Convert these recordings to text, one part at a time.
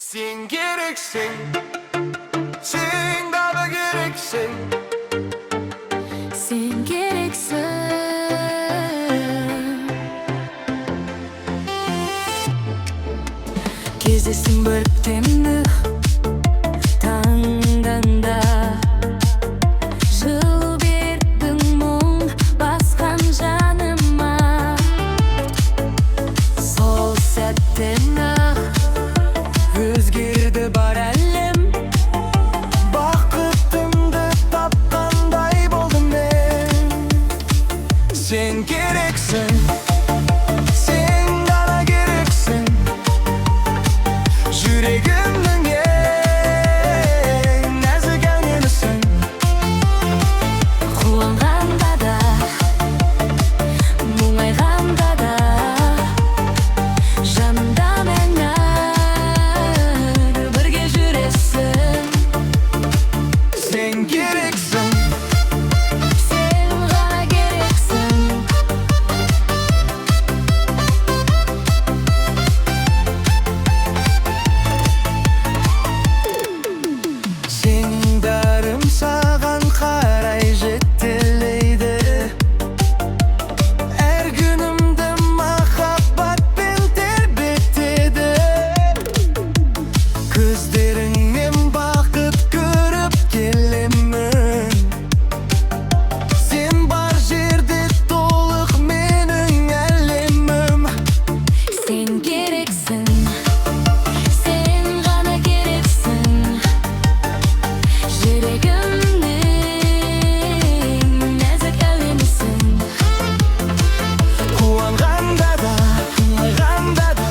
Sen gereksin, sen bana gereksin. Sen gereksin. Kezesin bir temnih tanganda. Жылу бердің мұң басқан жаныма. Сол сәттен-ақ өзгерді бар әлем. Бақытымды тапқандай болдым мен. Sen gereksin, sen bana gereksin. Yüreğimden en nazik elinisin. Қуанғанда да, мұңайғанда да, жанымда мәңгі бірге жүресің. Sen gereksin, Sen ғана керексің. sen darım sağan қарай жетелейді. Әр күнімді махаббатпен тербетеді. Көздеріңнен бақыт көріп келемін. Sen бар жерде толық менің әлемім. Sen керексің. Sen ғана керексің. Жүрегімнің нәзік әуенісің. Қуанғанда да, мұңайғанда да,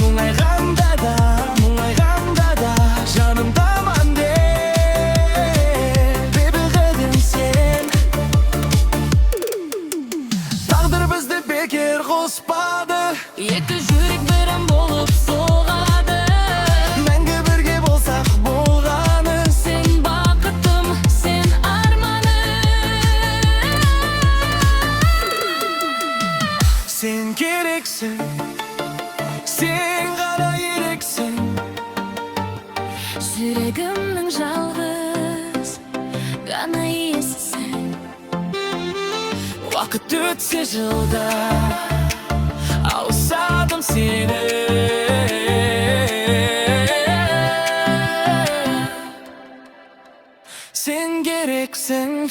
мұңайғанда да, мұңайғанда да, жанымдамын деп бебеғедім сен. Тағдыр бізді бекер қоспады, Екі жүрек бірін болып соғады. мәңгі бірге болсақ болғаны. Сен бақытым, сен арманым. Sen gereksin, sen ғана ерексің. Жүрегімнің жалғыз ғана иесісің. Уақыт өтсе жылда ауысадым сені. Sen gereksin.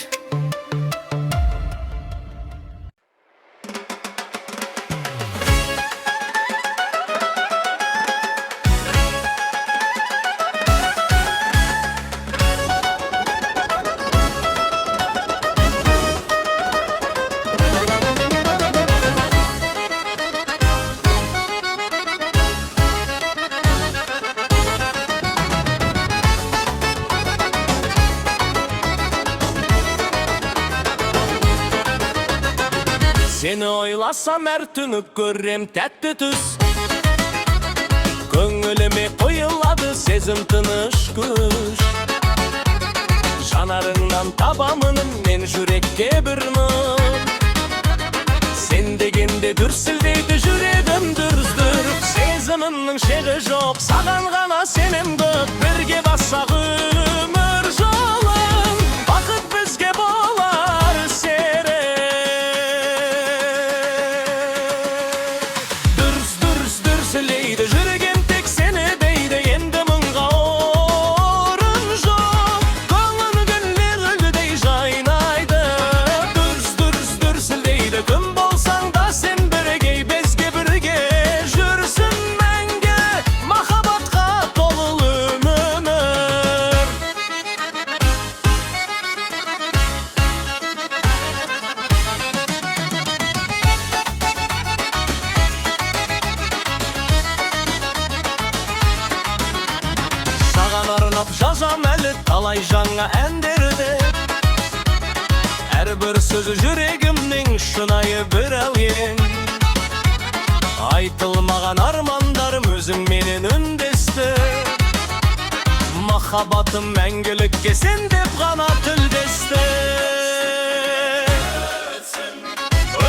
Seni oylasam her tünü görrem tәтті түс. Көңіліме қойылады сезім тыныш күш. Жанарыңнан табамын мен жүрекке бір нұр. Сен дегенде дүрсілдейді жүрегім дүрс-дүр. Сезімімнің шегі жоқ, саған ғана сенем көп. Бірге бассақ өмір жолын, бақыт бізге болар серік. Дүрс-дүрс дүрсілейді жүрегім тек сені дейді. Енді мұңға орын жоқ, көңіл гүлдер гүлдей жайнайды. Дүрс-дүрс дүрсілейді күн болсаң да сен бірге, бізге бірге жүрсін мәңгі. Махаббатқа толы өмір. Саған арнап жазам әлі талай жаңа әндерді. Әрбір сөзі жүрегімнің шынайы бір әуен. Айтылмаған армандарым өзіңменен үндесті. Махаббатым мәңгілікке сен деп ғана тілдесті.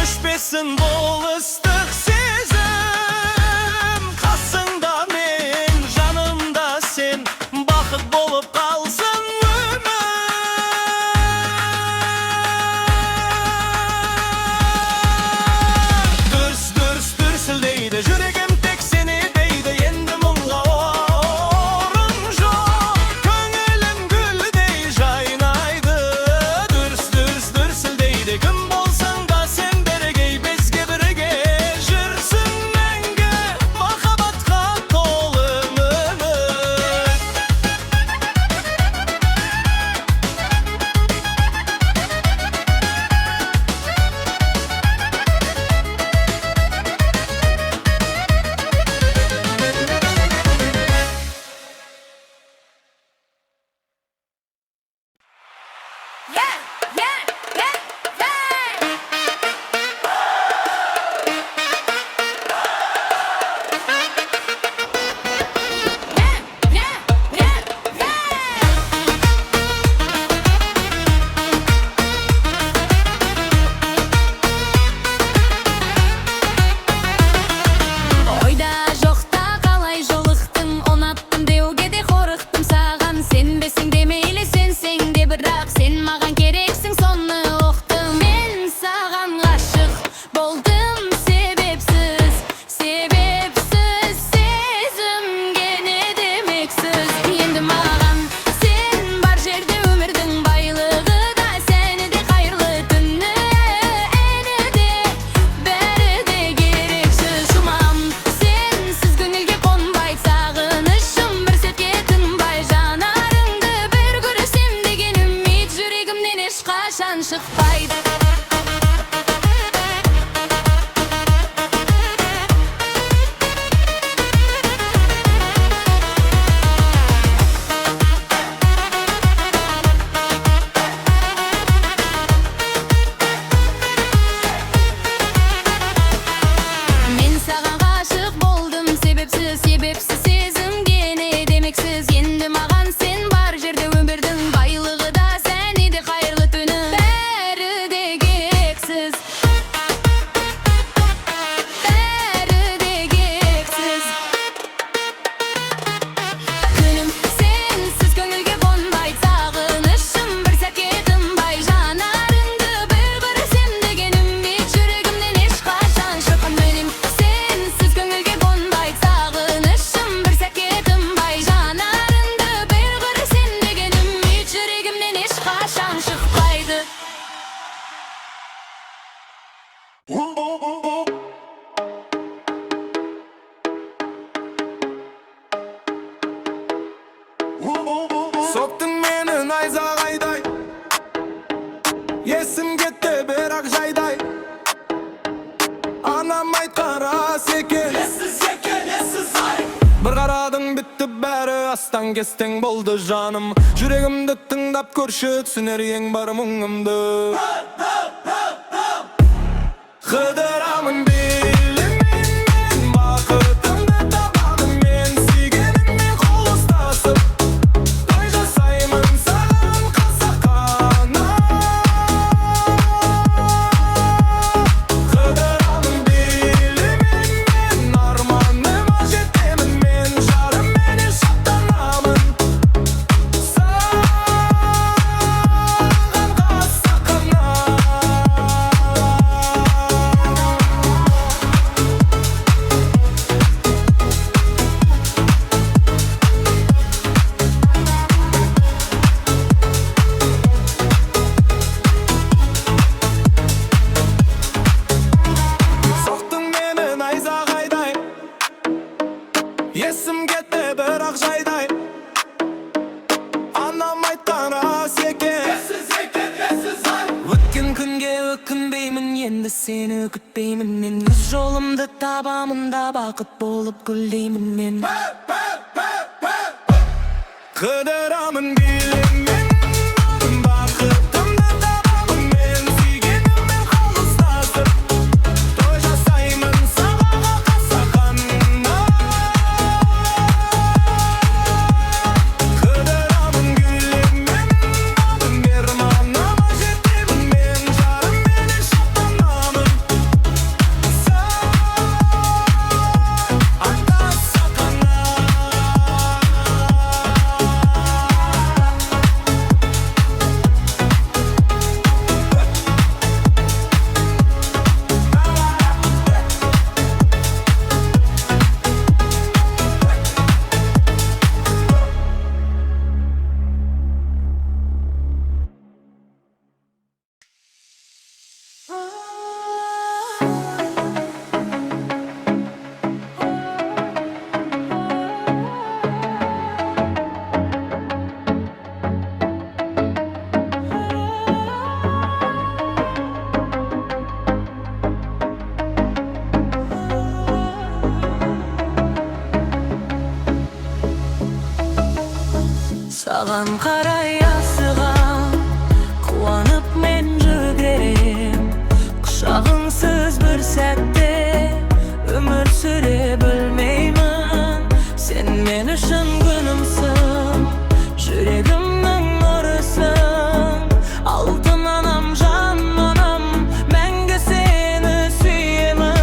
Өшпесін бұл ыстық сезім, қасыңда мен, жанымда şıkpaydı. Men sağa aşık boldum sebepsiz sezim gene demeksiz. Endi magan sen bar jerde ömürдің байлыгы да sen idi хайрлы түнүм. Бәрі де кексіз, бәрі де кексіз. Күнүм сенсиз көңүлгө конбай, сагынышым бир сәтке тынбай. Жанарыңды бір көрсем дегеним бит жүрөгүмдөн эч качан чыккан үнүм. Сенсиз көңүлгө конбай, сагынышым бир сәтке тынбай. Жанарыңды бір көрсем дегеним бит жүрөгүмдөн эч качан чыкпайды. Soktun meni найзағайдай, есім кетті бірақ жайдай. Анам айтқан рас екен, бір қарадың бітті бәрі астан кестең болды жаным. Жүрегімді тыңдап көрші, түсінер ең бар мұңымды. Қыдырамын белімен, мен бақытымды табамын, мен сүйгеніммен қол ұстасып. Той жасаймын саған қасақана. Қыдырамын белімен, мен арманыма жетемін, мен жарымменен шаттанамын. Саған қасақана. Соқтың мені найзағайдай, есім кетті бірақ жайдай. Анам айтқан рас екен, өткен күнге өкінбеймін, енді сені күтпеймін. Мен өз жолымды табамын да бақыт болып гүлдеймін мен. Қыдырамын беліммен, бақытымды табамын, мен сүйгеніммен қол ұстасып. Той жасаймын саған қасақана. Қыдырамын гүліммен, арманыма жетемін, мен жарымменен шаттанамын. Саған қасақана. Саған қарай асығам, қуанып мен жүгірем. Құшағыңсыз бір сәтте өмір сүре білмеймін. Сен мен үшін күнімсің, жүрегімнің нұрысың. Алтын анам, жан анам, мәңгі сені сүйемін.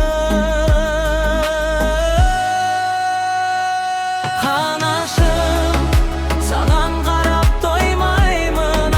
Анашым, саған қарап тоймаймын.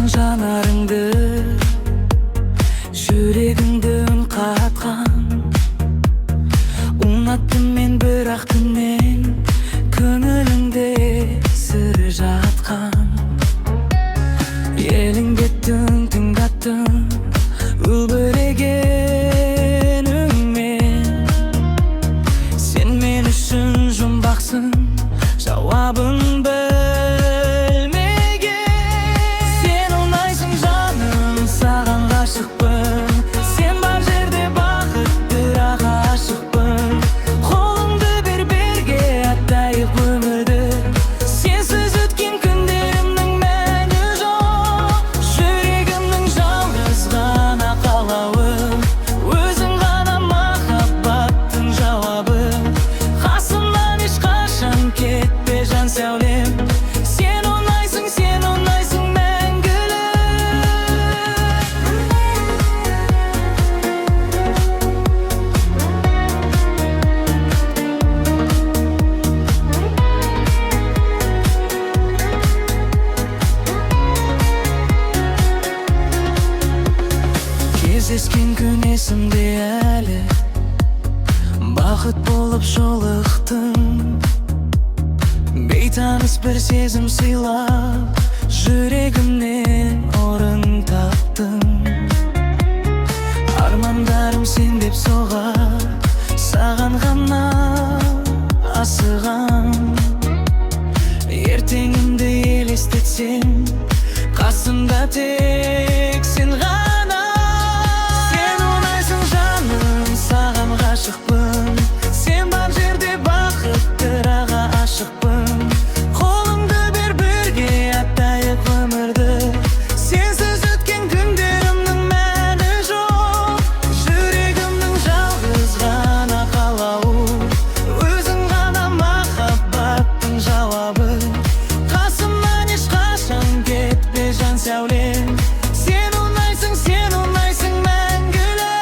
жанарыңды, жүрегімді үн қатқан. Ұнаттым мен бірақ түннен, көңіліңде сыр жатқан. Елеңдеттің, тыңдаттың, үлбіреген үнмен. Сен мен үшін жұмбақсың, жауабын білмеген. Сен ұнайсың жаным, саған ғашықпын. Сен бар жерде бақыттырақ ғашықпын. Қолыңды бер берге аттайық өмірді. Сенсіз өткен күндерімнің мәні жоқ. Жүрегімнің жалғыз ғана қалауы, өзің ғана махаббаттың жауабы. Қасымнан ешқашан кетпе жан сәулем. Сен ұнайсың мәңгілік. Кездескен күн есімде әлі, бақыт болып жолықтым. Бейтаныс бір сезім сыйлап, жүрегімнен орын таптым. Армандарым сен деп соғар, саған ғана асығам. Ертеңімді елестетсем, қасымда тек сен ғана. Сен ұнайсың жаным, саған ғашықпын. Сен бар жерде бақыттырақ ғашықпын. Қолыңды бер бірге аттайық өмірді. Сенсіз өткен күндерімнің мәні жоқ. Жүрегімнің жалғыз ғана қалауы, өзің ғана махаббаттың жауабы. Қасымнан ешқашан кетпе жан сәулем. Сен ұнайсың мәңгілік.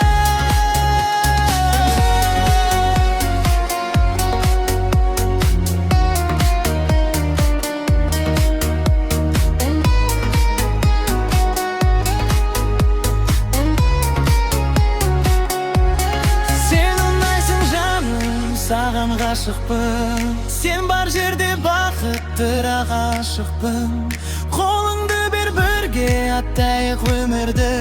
Сен ұнайсың жаным, саған ғашықпын. Сен бар жерде бақыттырақ ғашықпын. Қолыңды бер бірге аттайық өмірді.